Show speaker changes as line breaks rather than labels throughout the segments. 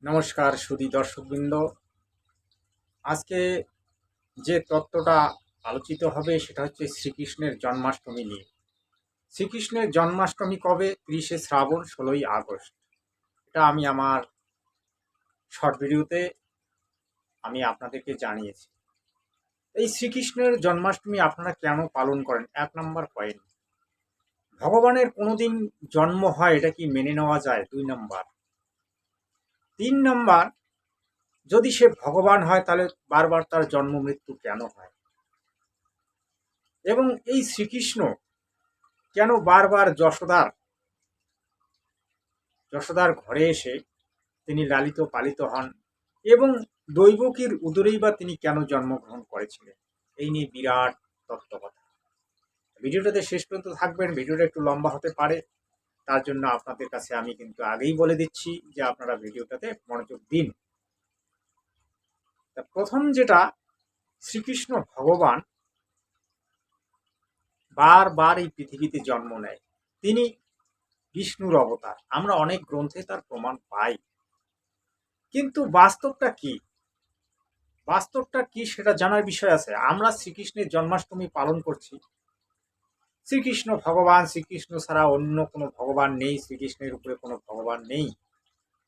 নমস্কার সুধী দর্শকবৃন্দ। আজকে যে তত্ত্বটা আলোচিত হবে সেটা হচ্ছে শ্রীকৃষ্ণের জন্মাষ্টমী নিয়ে। শ্রীকৃষ্ণের জন্মাষ্টমী কবে? 30শে শ্রাবণ, 16ই আগস্ট। এটা আমি আমার শর্ট ভিডিওতে আমি আপনাদেরকে জানিয়েছি। এই শ্রীকৃষ্ণের জন্মাষ্টমী আপনারা কেন পালন করেন? 1 নম্বর পয়েন্ট, ভগবানের কোনোদিন জন্ম হয় এটা কি মেনে নেওয়া যায়? 2 নম্বর। 3 নম্বর, যদি সে ভগবান হয় তাহলে বারবার তার জন্ম মৃত্যু কেন হয়? এবং এই শ্রীকৃষ্ণ কেন বারবার যশোদার ঘরে এসে তিনি লালিত পালিত হন এবং দৈবকীর উদরেই বা তিনি কেন জন্মগ্রহণ করেছিলেন? এই নিয়ে বিরাট তত্ত্বকথা। ভিডিওটাতে শেষ পর্যন্ত থাকবেন। ভিডিওটা একটু লম্বা হতে পারে, তার জন্য আপনাদের কাছে আমি কিন্তু আগেই বলে দিচ্ছি যে আপনারা ভিডিওটাতে মনোযোগ দিন। প্রথম যেটা, শ্রীকৃষ্ণ ভগবান বারবার এই পৃথিবীতে জন্ম নেয়। তিনি বিষ্ণুর অবতার, আমরা অনেক গ্রন্থে তার প্রমাণ পাই। কিন্তু বাস্তবটা কি সেটা জানার বিষয় আছে। আমরা শ্রীকৃষ্ণের জন্মাষ্টমী পালন করছি, শ্রীকৃষ্ণ ভগবান, শ্রীকৃষ্ণ ছাড়া অন্য কোনো ভগবান নেই, শ্রীকৃষ্ণের উপরে কোনো ভগবান নেই।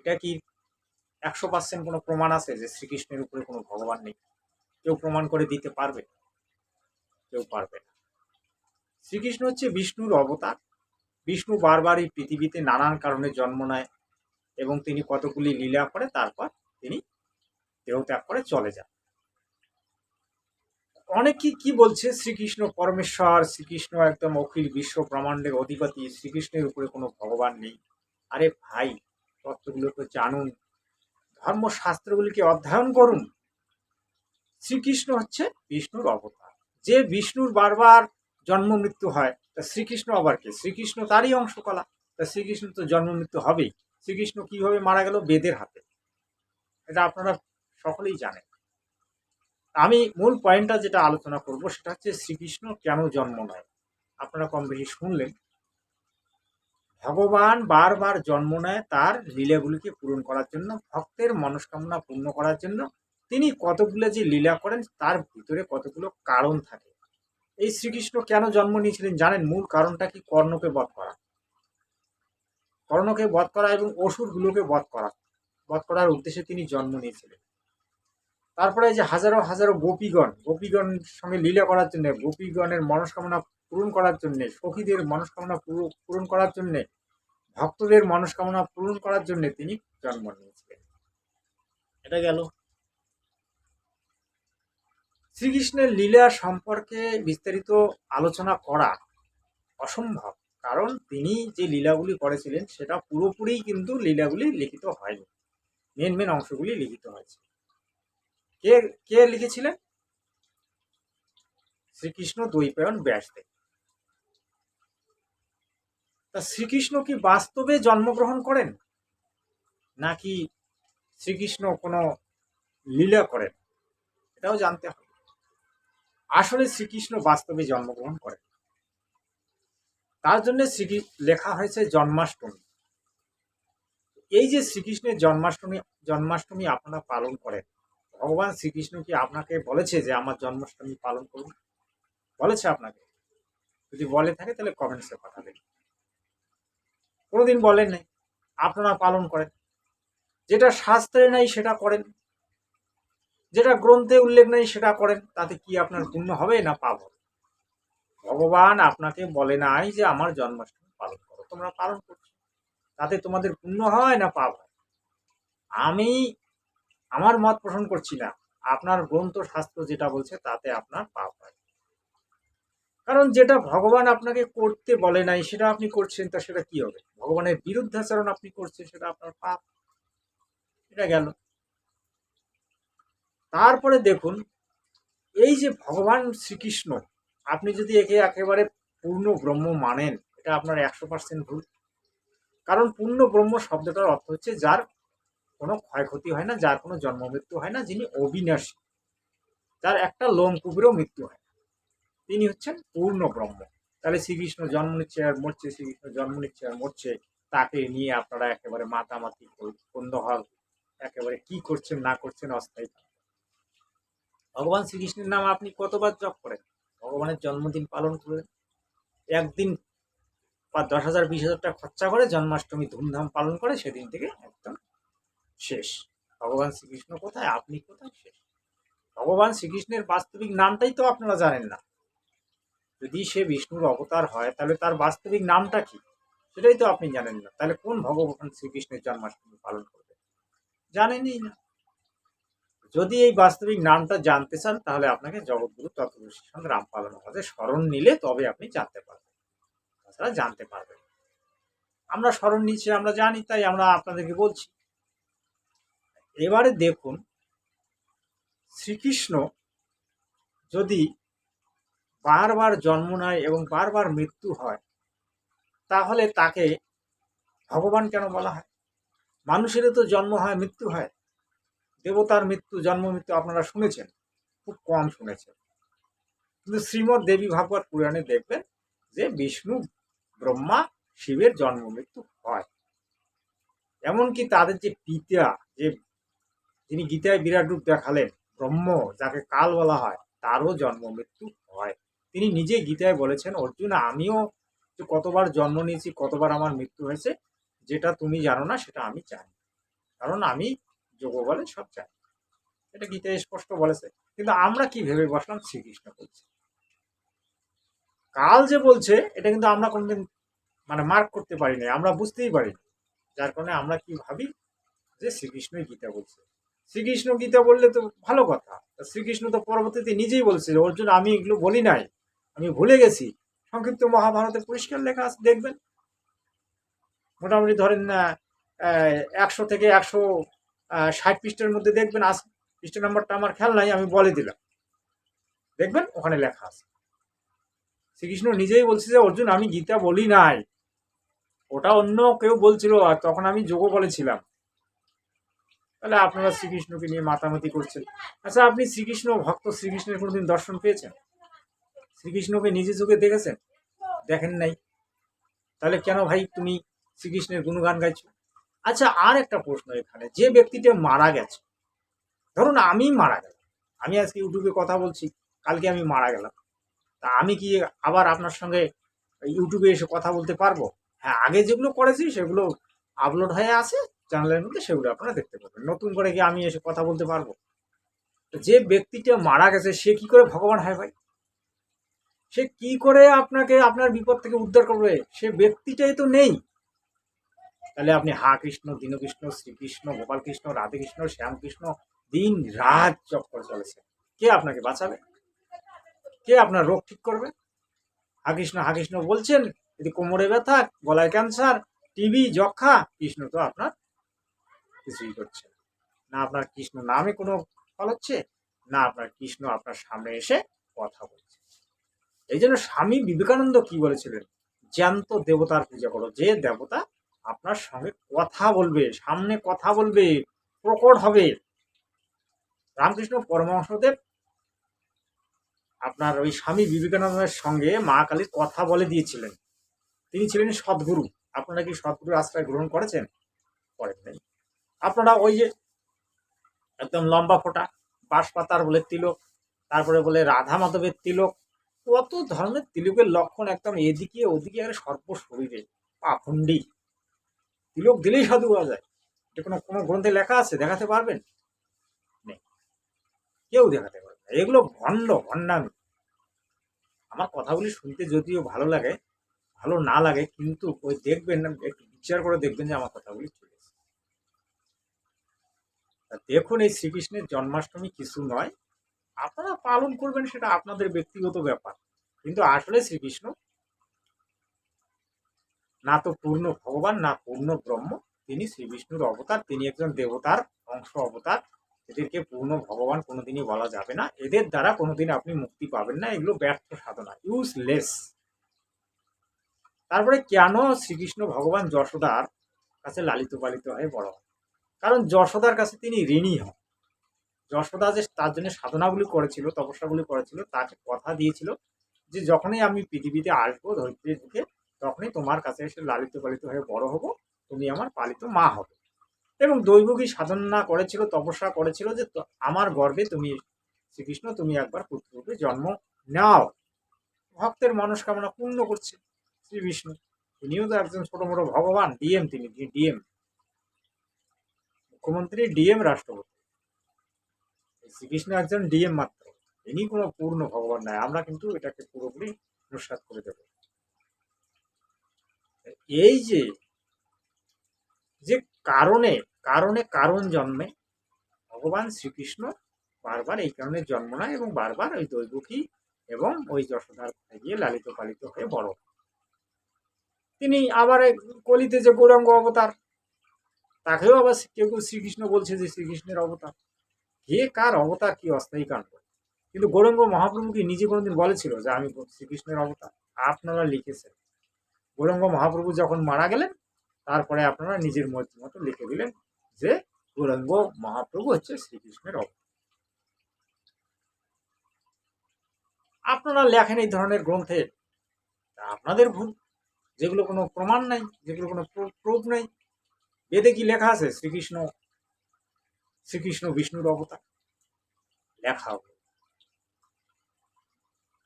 এটা কি 100% কোনো প্রমাণ আছে যে শ্রীকৃষ্ণের উপরে কোনো ভগবান নেই? কেউ প্রমাণ করে দিতে পারবে? কেউ পারবে না। শ্রীকৃষ্ণ হচ্ছে বিষ্ণুর অবতার। বিষ্ণু বারবার এই পৃথিবীতে নানান কারণে জন্ম নেয় এবং তিনি কতগুলি লীলা করে তারপর তিনি দেহত্যাগ করে চলে যান। অনেকে কি বলছে শ্রীকৃষ্ণ পরমেশ্বর, শ্রীকৃষ্ণ একদম অখিল বিশ্ব ব্রহ্মাণ্ডের অধিপতি, শ্রীকৃষ্ণের উপরে কোনো ভগবান নেই। আরে ভাই, তত্ত্বগুলো তো জানুন, ধর্মশাস্ত্রগুলিকে অধ্যয়ন করুন। শ্রীকৃষ্ণ হচ্ছে বিষ্ণুর অবতার। যে বিষ্ণুর বারবার জন্ম মৃত্যু হয়, তা শ্রীকৃষ্ণ আবার কে? শ্রীকৃষ্ণ তারই অংশকলা, তা শ্রীকৃষ্ণ তো জন্ম মৃত্যু হবেই। শ্রীকৃষ্ণ কিভাবে মারা গেল? বেদের হাতে। এটা আপনারা সকলেই জানেন। আমি মূল পয়েন্টটা যেটা আলোচনা করব সেটা হচ্ছে শ্রীকৃষ্ণ কেন জন্ম নেয়। আপনারা কম বেশি শুনলেন, ভগবান বারবার জন্ম নেয় তার লীলাগুলিকে পূরণ করার জন্য, ভক্তের মনস্কামনা পূর্ণ করার জন্য। তিনি কতগুলো যে লীলা করেন তার ভিতরে কতগুলো কারণ থাকে। এই শ্রীকৃষ্ণ কেন জন্ম নিয়েছিলেন জানেন? মূল কারণটা কি? কর্ণকে বধ করা। কর্ণকে বধ করা এবং অসুরগুলোকে বধ করার উদ্দেশ্যে তিনি জন্ম নিয়েছিলেন। তারপরে যে হাজারো হাজারো গোপীগণ সঙ্গে লীলা করার জন্য, গোপীগণের মনস্কামনা পূরণ করার জন্য, সখীদের মনস্কামনা পূরণ করার জন্য, ভক্তদের মনস্কামনা পূরণ করার জন্য তিনি জন্ম নিয়েছিলেন। এটা গেল। শ্রীকৃষ্ণের লীলা সম্পর্কে বিস্তারিত আলোচনা করা অসম্ভব, কারণ তিনি যে লীলাগুলি করেছিলেন সেটা পুরোপুরি কিন্তু লীলাগুলি লিখিত হয়নি। মেন অংশগুলি লিখিত হয়েছে। কে কে লিখেছিলেন? শ্রীকৃষ্ণ দ্বৈপায়ন ব্যাসদেব। তা শ্রীকৃষ্ণ কি বাস্তবে জন্মগ্রহণ করেন, নাকি শ্রীকৃষ্ণ কোনো লীলা করেন? এটাও জানতে হবে। আসলে শ্রীকৃষ্ণ বাস্তবে জন্মগ্রহণ করেন, তার জন্য লেখা হয়েছে জন্মাষ্টমী। এই যে শ্রীকৃষ্ণের জন্মাষ্টমী আপনারা পালন করেন, ভগবান শ্রীকৃষ্ণ কি আপনাকে বলেছে যে আমার জন্মাষ্টমী পালন করুন? বলেছে আপনাকে? যদি বলে থাকে তাহলে কমেন্টসে পাঠাবেন। কোনোদিন বলেন নাই, আপনারা পালন করেন। যেটা শাস্ত্রে নাই সেটা করেন, যেটা গ্রন্থে উল্লেখ নেই সেটা করেন। তাতে কি আপনার পুণ্য হবে না পাপ হবে? ভগবান আপনাকে বলে নাই যে আমার জন্মাষ্টমী পালন করো, তোমরা পালন করছো। তাতে তোমাদের পুণ্য হয় না পাপ হয়? আমি আমার মত পোষণ করছি না, আপনার গ্রন্থ শাস্ত্র যেটা বলছে তাতে আপনার পাপ হয়। কারণ যেটা ভগবান আপনাকে করতে বলে নাই সেটা আপনি করছেন, তা সেটা কি হবে? ভগবানের বিরুদ্ধাচরণ আপনি করছেন, সেটা আপনার পাপ। এটা গেল। তারপরে দেখুন, এই যে ভগবান শ্রীকৃষ্ণ, আপনি যদি একে একেবারে পূর্ণ ব্রহ্ম মানেন, এটা আপনার 100% ভুল। কারণ পূর্ণ ব্রহ্ম শব্দটার অর্থ হচ্ছে যার কোনো ক্ষয়ক্ষতি হয় না, যার কোনো জন্ম মৃত্যু হয় না, যিনি অবিনাশী, যার একটা লোমকূপেরও মৃত্যু হয় না, তিনি হচ্ছেন পূর্ণ ব্রহ্ম। তাহলে শ্রীকৃষ্ণ জন্ম নিচ্ছে আর মরছে, শ্রীকৃষ্ণ জন্ম নিচ্ছে আর মরছে, তাকে নিয়ে আপনারা একেবারে মাতামাতি কোন্দহল একেবারে কি করছেন না করছেন অস্থায়ী। ভগবান শ্রীকৃষ্ণের নাম আপনি কতবার জপ করেন? ভগবানের জন্মদিন পালন করেন, একদিন বা 10,000 20,000 টাকা খরচা করে জন্মাষ্টমী ধুমধাম পালন করে, সেদিন থেকে একদম শেষ। ভগবান শ্রীকৃষ্ণ কোথায়, আপনি কোথায়, শেষ। ভগবান শ্রীকৃষ্ণের বাস্তবিক নামটাই তো আপনারা জানেন না। যদি সে বিষ্ণুর অবতার হয় তাহলে তার বাস্তবিক নামটা কি, সেটাই তো আপনি জানেন না। তাহলে কোন ভগবান শ্রীকৃষ্ণের জন্মাষ্টমী পালন করবেন? জানেনই না। যদি এই বাস্তবিক নামটা জানতে চান তাহলে আপনাকে জগৎগুরু তত্ত্বদর্শী রামপাল মহারাজের স্মরণ নিলে তবে আপনি জানতে পারবেন, তাছাড়া জানতে পারবেন। আমরা স্মরণ নিচ্ছি, আমরা জানি, তাই আমরা আপনাদেরকে বলছি। এবারে দেখুন, শ্রীকৃষ্ণ যদি বারবার জন্ম নেয় এবং বারবার মৃত্যু হয়, তাহলে তাকে ভগবান কেন বলা হয়? মানুষেরও তো জন্ম হয়, মৃত্যু হয়। দেবতার মৃত্যু, জন্ম মৃত্যু আপনারা শুনেছেন, খুব কম শুনেছেন। কিন্তু শ্রীমৎ দেবী ভাগবত পুরাণে দেখবেন যে বিষ্ণু, ব্রহ্মা, শিবের জন্ম মৃত্যু হয়। এমনকি তাদের যে পিতা, যে যিনি গীতায় বিরাট রূপ দেখালেন, ব্রহ্ম, যাকে কাল বলা হয়, তারও জন্ম মৃত্যু হয়। তিনি নিজে গীতায় বলেছেন, অর্জুন, আমিও কতবার জন্ম নিয়েছি, কতবার আমার মৃত্যু হয়েছে, যেটা তুমি জানো না সেটা আমি জানি, কারণ আমি যোগ বলে সব জানি। এটা গীতায় স্পষ্ট বলেছে। কিন্তু আমরা কি ভেবে বসলাম শ্রীকৃষ্ণ বলছে। কাল যে বলছে এটা কিন্তু আমরা কোনদিন মার্ক করতে পারিনি, আমরা বুঝতেই পারিনি। যার কারণে আমরা কি ভাবি যে শ্রীকৃষ্ণই গীতা বলছে। শ্রীকৃষ্ণ গীতা বললে তো ভালো কথা, শ্রীকৃষ্ণ তো পরবর্তীতে নিজেই বলছে, অর্জুন, আমি এগুলো বলি নাই, আমি ভুলে গেছি। সংক্ষিপ্ত মহাভারতে পরিষ্কার লেখা আছে, দেখবেন। মোটামুটি ধরেন 100 থেকে 160 পৃষ্ঠার মধ্যে দেখবেন আছে। পৃষ্ঠা নাম্বারটা আমার খেয়াল নাই, আমি বলে দিলাম, দেখবেন ওখানে লেখা আছে। শ্রীকৃষ্ণ নিজেই বলছে যে অর্জুন, আমি গীতা বলি নাই, ওটা অন্য কেউ বলছিল, আর তখন আমি যোগ বলেছিলাম। তাহলে আপনারা শ্রীকৃষ্ণকে নিয়ে মাতামাতি করছেন। আচ্ছা, আপনি শ্রীকৃষ্ণ ভক্ত, শ্রীকৃষ্ণের কোনোদিন দর্শন পেয়েছেন? শ্রীকৃষ্ণকে নিজে চোখে দেখেছেন? দেখেন নাই। তাহলে কেন ভাই তুমি শ্রীকৃষ্ণের গুণগান গাইছো? আচ্ছা, আর একটা প্রশ্ন এখানে, যে ব্যক্তিটা মারা গেছে, ধরুন আমি মারা গেলাম, আমি আজকে ইউটিউবে কথা বলছি, কালকে আমি মারা গেলাম, তা আমি কি আবার আপনার সঙ্গে ইউটিউবে এসে কথা বলতে পারবো? হ্যাঁ, আগে যেগুলো করেছি সেগুলো আপলোড হয়ে আছে চ্যানেলের মধ্যে, সেগুলো আপনারা দেখতে পাবেন। নতুন করে কি আমি এসে কথা বলতে পারবো? যে ব্যক্তিটা মারা গেছে সে কি করে ভগবান হয় ভাই? সে কি করে আপনাকে আপনার বিপদ থেকে উদ্ধার করবে? সে ব্যক্তিটাই তো নেই। তাহলে আপনি হা কৃষ্ণ, দীনকৃষ্ণ, শ্রীকৃষ্ণ, গোপাল কৃষ্ণ, রাধে কৃষ্ণ, শ্যামকৃষ্ণ দিন রাত জপ করে চলেছে। কে আপনাকে বাঁচাবে? কে আপনার রোগ ঠিক করবে? হা কৃষ্ণ বলছেন, যদি কোমরে ব্যথা, গলায় ক্যান্সার, টিবি, যক্ষা, কৃষ্ণ তো আপনার কিছুই করছে না। আপনার কৃষ্ণ নামে কোনো ফল হচ্ছে না, আপনার কৃষ্ণ আপনার সামনে এসে কথা বলছে। এই জন্য স্বামী বিবেকানন্দ কি বলেছিলেন? জ্যান্ত দেবতার পূজা করো, যে দেবতা আপনার সঙ্গে কথা বলবে, সামনে কথা বলবে, প্রকট হবে। রামকৃষ্ণ পরমহংসদেব আপনার ওই স্বামী বিবেকানন্দের সঙ্গে মা কালীর কথা বলে দিয়েছিলেন। তিনি ছিলেন সদ্গুরু। আপনারা কি সদ্গুরুর আশ্রয় গ্রহণ করেছেন? করেন নাই। আপনারা ওই যে একদম লম্বা ফোঁটা বাঁশপাতার বলে তিলক, তারপরে বলে রাধা মাধবের তিলক, কত ধরনের তিলকের লক্ষণ, একদম এদিকে ওদিকে সর্ব শরীরে পাখন্ডি তিলক দিলেই সাধু হওয়া যায়। যে কোনো কোনো গ্রন্থে লেখা আছে? দেখাতে পারবেন? নেই, কেউ দেখাতে পারবে না। এগুলো ভণ্ডামি। আমার কথাগুলি শুনতে যদিও ভালো লাগে, ভালো না লাগে, কিন্তু ওই দেখবেন, একটু বিচার করে দেখবেন যে আমার কথাগুলি চলেছে। দেখুন, এই শ্রীকৃষ্ণের জন্মাষ্টমী কিছু নয়, আপনারা পালন করবেন সেটা আপনাদের ব্যক্তিগত ব্যাপার। কিন্তু আসলে শ্রীকৃষ্ণ না তো পূর্ণ ভগবান, না পূর্ণ ব্রহ্ম। তিনি শ্রী বিষ্ণুর অবতার, তিনি একজন দেবতার অংশ অবতার। এদেরকে পূর্ণ ভগবান কোনোদিনই বলা যাবে না। এদের দ্বারা কোনোদিন আপনি মুক্তি পাবেন না। এগুলো ব্যর্থ সাধনা, ইউজলেস। তারপরে কেন শ্রীকৃষ্ণ ভগবান যশোদার কাছে লালিত পালিত হয়ে বড় হয়? কারণ যশোদার কাছে তিনি ঋণী হন। যশোদা যে তার জন্য সাধনাগুলি করেছিল, তপস্যাগুলি করেছিল, তাকে কথা দিয়েছিল যে যখনই আমি পৃথিবীতে আসবো ধরিত্রীর বুকে, তখনই তোমার কাছে এসে লালিত পালিত হয়ে বড় হব, তুমি আমার পালিত মা হবে। এবং দৈবকী সাধনা করেছিল, তপস্যা করেছিল যে আমার গর্ভে তুমি শ্রীকৃষ্ণ তুমি একবার পুত্ররূপে জন্ম নাও। ভক্তের মনস্কামনা পূর্ণ করছে শ্রী বিষ্ণু। তিনিও তো একজন ছোট মোটো ভগবান, ডিএম, তিনি ডিএম, মুখ্যমন্ত্রী, ডিএম, রাষ্ট্রপতি। শ্রীকৃষ্ণ একজন ডিএম মাত্র, ইনি কোনো পূর্ণ ভগবান নয়। আমরা কিন্তু এটাকে পুরোপুরি নস্যাৎ করে দেব। এই যে যে কারণে কারণে কারণ জন্মে, ভগবান শ্রীকৃষ্ণ বারবার এই কারণে জন্ম নেয় এবং বারবার ওই দৈবকী এবং ওই যশোদার গিয়ে লালিত পালিত হয়ে বড়। তিনি আবার কলিতে যে গৌরাঙ্গ অবতার, তাকেও আবার কেউ কেউ শ্রীকৃষ্ণ বলছে যে শ্রীকৃষ্ণের অবতার। কে কার অবতার কি অস্থায়ী কাণ্ড। কিন্তু গৌরাঙ্গ মহাপ্রভু কি নিজে কোনোদিন বলেছিল যে আমি শ্রীকৃষ্ণের অবতার? আপনারা লিখেছেন। গৌরাঙ্গ মহাপ্রভু যখন মারা গেলেন, তারপরে আপনারা নিজের মর্জি মতো লিখে দিলেন যে গৌরাঙ্গ মহাপ্রভু হচ্ছে শ্রীকৃষ্ণের অবতার। আপনারা লেখেন এই ধরনের গ্রন্থে, আপনাদের ভুল। যেগুলো কোনো প্রমাণ নাই, যেগুলো কোনো প্রুফ নেই। বেদে কি লেখা আছে শ্রীকৃষ্ণ শ্রীকৃষ্ণ বিষ্ণুর অবতার? লেখা হবে।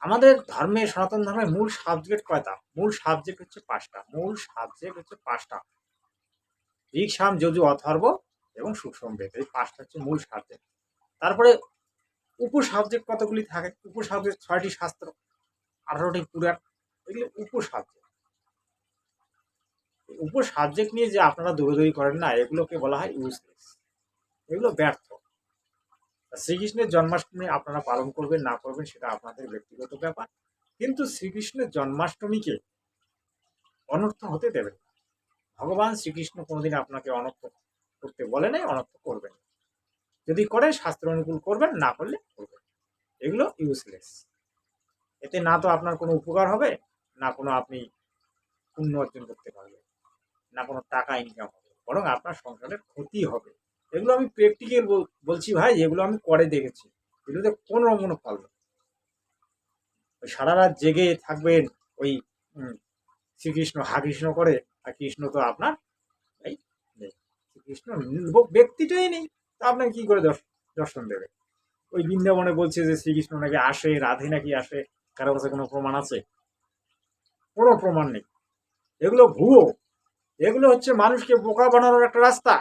আমাদের ধর্মে, সনাতন ধর্মের মূল সাবজেক্ট কয়টা? মূল সাবজেক্ট হচ্ছে 5টা। মূল সাবজেক্ট হচ্ছে 5টা: ঋক, সাম, যজু, অথর্ব এবং সুষম বেদ। এই 5টা হচ্ছে মূল সাবজেক্ট। তারপরে উপ সাবজেক্ট কতগুলি থাকে? উপ সাবজেক্ট 6টি শাস্ত্র, 18টি পুরাণ, এগুলো উপ সাবজেক্ট। উপ সাবজেক্ট নিয়ে যে আপনারা দৌড়দৌড়ি করেন না, এগুলোকে বলা হয় ইউজলেস, এগুলো ব্যর্থ। শ্রীকৃষ্ণের জন্মাষ্টমী আপনারা পালন করবেন না করবেন সেটা আপনাদের ব্যক্তিগত ব্যাপার, কিন্তু শ্রীকৃষ্ণের জন্মাষ্টমীকে অনর্থ হতে দেবেন না। ভগবান শ্রীকৃষ্ণ কোনোদিন আপনাকে অনর্থ করতে বলে নাই, অনর্থ করবেন। যদি করেন শাস্ত্র অনুকূল করবেন, না করলে করবেন। এগুলো ইউজলেস। এতে না তো আপনার কোনো উপকার হবে, না কোনো আপনি পুণ্য অর্জন করতে পারবেন, না কোনো টাকা ইনকাম হবে, বরং আপনার সংসারের ক্ষতি হবে। এগুলো আমি প্র্যাকটিক্যাল বলছি ভাই, এগুলো আমি করে দেখেছি। এগুলোতে কোনো কোনো ফল নেই। সারা রাত জেগে থাকবেন ওই শ্রীকৃষ্ণ হা কৃষ্ণ করে, আর কৃষ্ণ তো আপনার এই নেই। শ্রীকৃষ্ণ ব্যক্তিটাই নেই, তা আপনাকে কি করে দর্শন দেবে? ওই বৃন্দাবনে বলছে যে শ্রীকৃষ্ণ নাকি আসে, রাধে নাকি আসে, কারো কাছে কোনো প্রমাণ আছে? কোনো প্রমাণ নেই। এগুলো ভুয়ো। এগুলো হচ্ছে মানুষকে বোকা বানানোর একটা রাস্তা।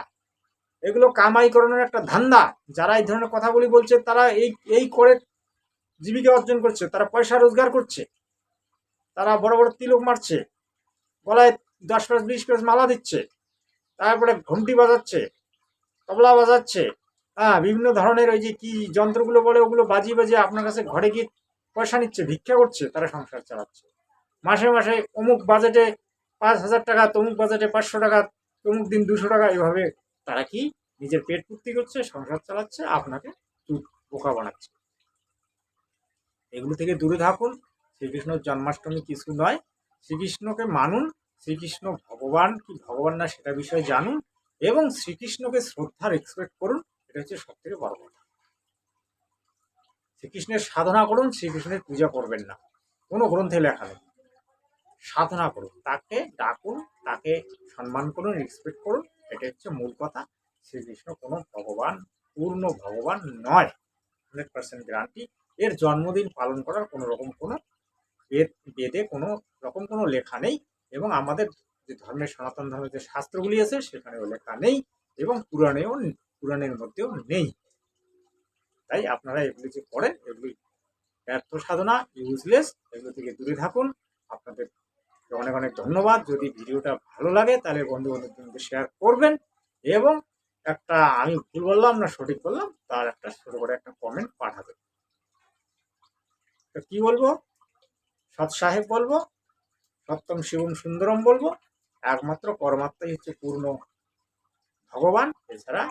এগুলো কামাই করানোর একটা ধান্দা। যারা এই ধরনের কথাগুলি বলছে, তারা এই করে জীবিকা অর্জন করছে, তারা পয়সা রোজগার করছে, তারা বড় বড় তিলক মারছে, গলায় 10 পিস 20 পিস মালা দিচ্ছে, তারপরে ঘন্টি বাজাচ্ছে, তবলা বাজাচ্ছে, হ্যাঁ, বিভিন্ন ধরনের ওই যে কি যন্ত্রগুলো বলে ওগুলো বাজিয়ে বাজিয়ে আপনার কাছে ঘরে গিয়ে পয়সা নিচ্ছে, ভিক্ষা করছে, তারা সংসার চালাচ্ছে। মাসে মাসে অমুক বাজেটে 5,000 টাকা, তমুক বাজেটে 500 টাকা, তমুক দিন 200 টাকা, এভাবে তারা কি নিজের পেট পূর্তি করছে, সংসার চালাচ্ছে, আপনাকে বোকা বানাচ্ছে। এগুলো থেকে দূরে থাকুন। শ্রীকৃষ্ণের জন্মাষ্টমী কিছু নয়। শ্রীকৃষ্ণকে মানুন, শ্রীকৃষ্ণ ভগবান কি ভগবান না সেটা বিষয়ে জানুন, এবং শ্রীকৃষ্ণকে শ্রদ্ধা রেসপেক্ট করুন। এটা হচ্ছে সব থেকে বড় কথা। শ্রীকৃষ্ণের সাধনা করুন, শ্রীকৃষ্ণের পূজা করবেন না, কোনো গ্রন্থে লেখা নেই। সাধনা করুন, তাকে ডাকুন, তাকে সম্মান করুন, রেসপেক্ট করুন। এটা হচ্ছে মূল কথা। শ্রীকৃষ্ণ কোনো ভগবান, পূর্ণ ভগবান নয়, 100% গ্যারান্টি। এর জন্মদিন পালন করার কোনো রকম কোনো বেদে কোনো রকম কোনো লেখা নেই, এবং আমাদের যে ধর্মের, সনাতন ধর্মের যে শাস্ত্রগুলি আছে সেখানেও লেখা নেই, এবং পুরাণের মধ্যেও নেই। তাই আপনারা এগুলি যে করেন, এগুলি ব্যর্থ সাধনা, ইউজলেস। এগুলো থেকে দূরে থাকুন। আপনাদের অনেক অনেক ধন্যবাদ। যদি ভিডিওটা ভালো লাগে তাহলে বন্ধু বান্ধবদেরকে শেয়ার করবেন, এবং একটা, আমি ভুল বললাম না সঠিক বললাম, তার একটা ছোট করে একটা কমেন্ট পাঠাবেন। তো কি বলবো? সৎ সাহেব বলবো, সত্যম শিবম সুন্দরম বলবো। একমাত্র পরমাত্মাই হচ্ছে পূর্ণ ভগবান, এছাড়া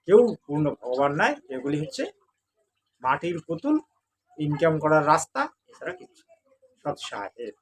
কেউ পূর্ণ ভগবান নাই। এগুলি হচ্ছে মাটির পুতুল, ইনকাম করার রাস্তা, এছাড়া কিছু। সৎ সাহেব।